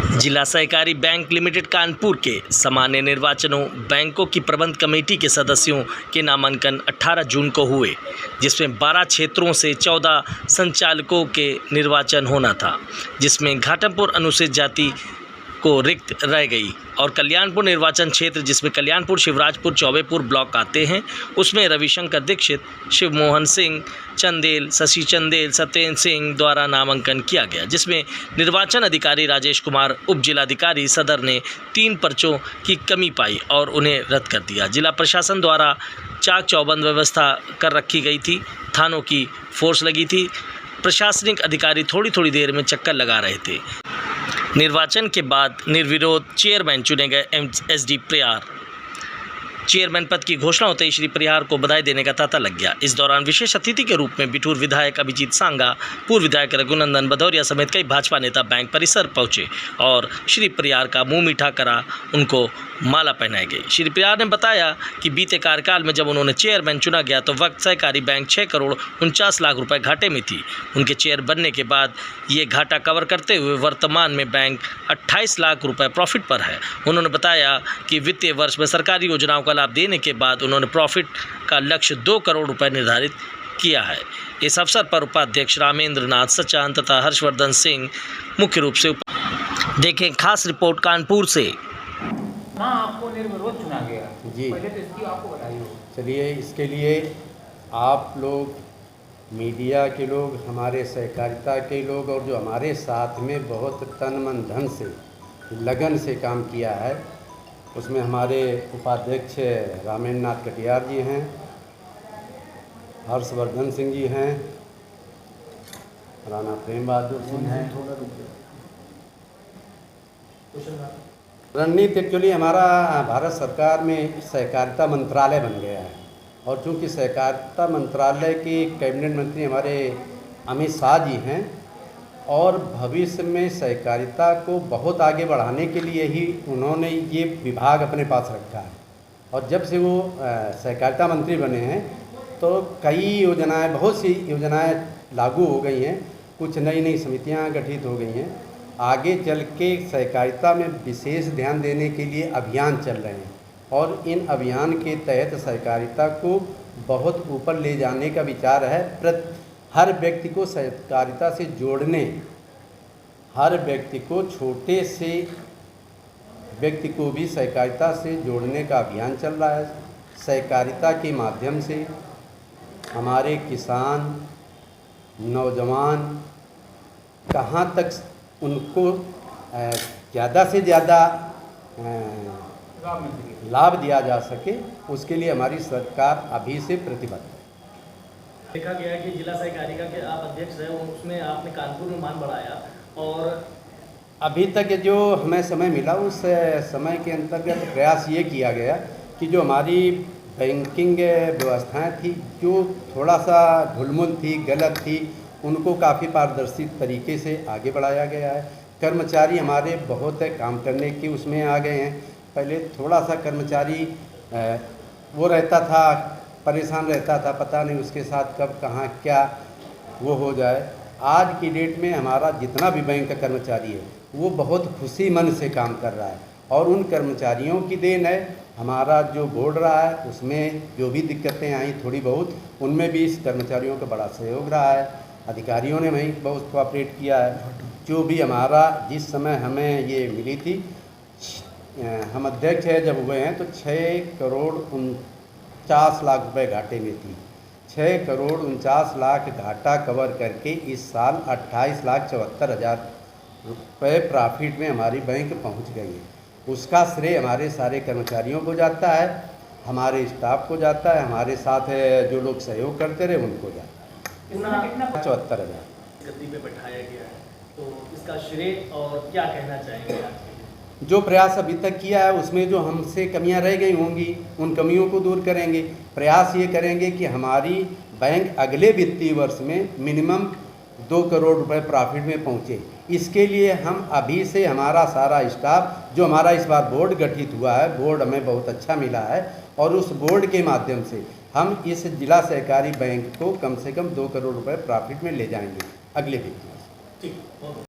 जिला सहकारी bank limited Kanpur के सामान्य निर्वाचनों बैंकों की प्रबंध कमेटी के सदस्यों के नामांकन 18 जून को हुए, जिसमें 12 क्षेत्रों से 14 संचालकों के निर्वाचन होना था, जिसमें घाटमपुर अनुसूचित जाति को रिक्त रह गई और कल्याणपुर निर्वाचन क्षेत्र, जिसमें कल्याणपुर, शिवराजपुर, चौबेपुर ब्लॉक आते हैं, उसमें रविशंकर दीक्षित, शिवमोहन सिंह, चंदेल, शशि चंदेल, सत्येंद्र सिंह द्वारा नामांकन किया गया, जिसमें निर्वाचन अधिकारी राजेश कुमार, उप जिलाधिकारी सदर ने 3 पर्चों की कमी पाई और उन्हें रद्द कर दिया। जिला प्रशासन द्वारा चाक चौबंद व्यवस्था कर रखी गई थी, थानों की फोर्स लगी थी, प्रशासनिक अधिकारी थोड़ी थोड़ी देर में चक्कर लगा रहे थे। निर्वाचन के बाद निर्विरोध चेयरमैन चुने गए एसडी प्रयार। चेयरमैन पद की घोषणा होते ही श्री प्रयार को बधाई देने का तांता लग गया। इस दौरान विशेष अतिथि के रूप में बिठूर विधायक अभिजीत सांगा, पूर्व विधायक रघुनंदन भदौरिया समेत कई भाजपा नेता बैंक परिसर पहुंचे और श्री प्रयार का मुंह मीठा करा उनको माला पहनाई गई। श्री प्रयार ने बताया कि बीते कार्यकाल में जब उन्होंने चेयरमैन चुना गया तो वक्त सहकारी बैंक 6 करोड़ 49 लाख रुपए घाटे में थी। उनके चेयर बनने के बाद ये घाटा कवर करते हुए वर्तमान में बैंक 28 लाख रुपए प्रॉफिट पर है। उन्होंने बताया कि वित्तीय वर्ष में सरकारी योजनाओं का लाभ देने के बाद उन्होंने प्रॉफिट का लक्ष्य 2 करोड़ रुपए निर्धारित किया है। इस अवसर पर उपाध्यक्ष रामेंद्र नाथ सचान तथा हर्षवर्धन सिंह मुख्य रूप से देखें खास रिपोर्ट कानपुर से। आपको निर्विरोध चुना गया जी, पहले तो इसकी आपको बधाई हो। चलिए, इसके लिए आप लोग, मीडिया के लोग, हमारे सहकारिता के लोग और जो हमारे साथ में बहुत तन मन धन से लगन से काम किया है, उसमें हमारे उपाध्यक्ष रामेंद्र नाथ कटियार जी हैं, हर्षवर्धन सिंह जी हैं, राणा प्रेम बहादुर सिंह हैं। रणनीति एक्चुअली हमारा भारत सरकार में सहकारिता मंत्रालय बन गया है और चूँकि सहकारिता मंत्रालय के कैबिनेट मंत्री हमारे अमित शाह जी हैं और भविष्य में सहकारिता को बहुत आगे बढ़ाने के लिए ही उन्होंने ये विभाग अपने पास रखा है। और जब से वो सहकारिता मंत्री बने हैं तो कई योजनाएं, बहुत सी योजनाएं लागू हो गई हैं, कुछ नई नई समितियां गठित हो गई हैं। आगे चल के सहकारिता में विशेष ध्यान देने के लिए अभियान चल रहे हैं और इन अभियान के तहत सहकारिता को बहुत ऊपर ले जाने का विचार है। हर व्यक्ति को सहकारिता से जोड़ने, हर व्यक्ति को, छोटे से व्यक्ति को भी सहकारिता से जोड़ने का अभियान चल रहा है। सहकारिता के माध्यम से हमारे किसान, नौजवान कहाँ तक उनको ज़्यादा से ज़्यादा लाभ दिया जा सके, उसके लिए हमारी सरकार अभी से प्रतिबद्ध है। देखा गया है कि जिला सहकारिता के आप अध्यक्ष हैं, उसमें आपने कानपुर में मान बढ़ाया और अभी तक जो हमें समय मिला उस समय के अंतर्गत प्रयास ये किया गया कि जो हमारी बैंकिंग व्यवस्थाएं थी, जो थोड़ा सा ढुलमुल थी, गलत थी, उनको काफ़ी पारदर्शी तरीके से आगे बढ़ाया गया है। कर्मचारी हमारे बहुत काम करने के उसमें आ गए हैं। पहले थोड़ा सा कर्मचारी वो रहता था, परेशान रहता था, पता नहीं उसके साथ कब कहाँ क्या वो हो जाए। आज की डेट में हमारा जितना भी बैंक का कर्मचारी है वो बहुत खुशी मन से काम कर रहा है और उन कर्मचारियों की देन है। हमारा जो बोर्ड रहा है उसमें जो भी दिक्कतें आई थोड़ी बहुत, उनमें भी इस कर्मचारियों का बड़ा सहयोग रहा है। अधिकारियों ने वहीं बहुत कोऑपरेट किया है। जो भी हमारा जिस समय हमें ये मिली थी, हम अध्यक्ष है जब हुए हैं तो 6 करोड़ 49 लाख रुपए घाटे में थी। 6 करोड़ 49 लाख घाटा कवर करके इस साल 28 लाख 74 हज़ार रुपये प्रॉफिट में हमारी बैंक पहुंच गई है। उसका श्रेय हमारे सारे कर्मचारियों को जाता है, हमारे स्टाफ को जाता है, हमारे साथ जो लोग सहयोग करते रहे उनको जाता है। 74 हज़ार गद्दी पे बैठाया गया है, तो इसका श्रेय और क्या कहना चाहेंगे आप? जो प्रयास अभी तक किया है उसमें जो हमसे कमियां रह गई होंगी उन कमियों को दूर करेंगे। प्रयास ये करेंगे कि हमारी बैंक अगले वित्तीय वर्ष में मिनिमम 2 करोड़ रुपए प्रॉफिट में पहुंचे। इसके लिए हम अभी से हमारा सारा स्टाफ, जो हमारा इस बार बोर्ड गठित हुआ है, बोर्ड हमें बहुत अच्छा मिला है और उस बोर्ड के माध्यम से हम इस जिला सहकारी बैंक को कम से कम 2 करोड़ रुपए प्रॉफिट में ले जाएंगे अगले वित्तीय वर्ष। ठीक।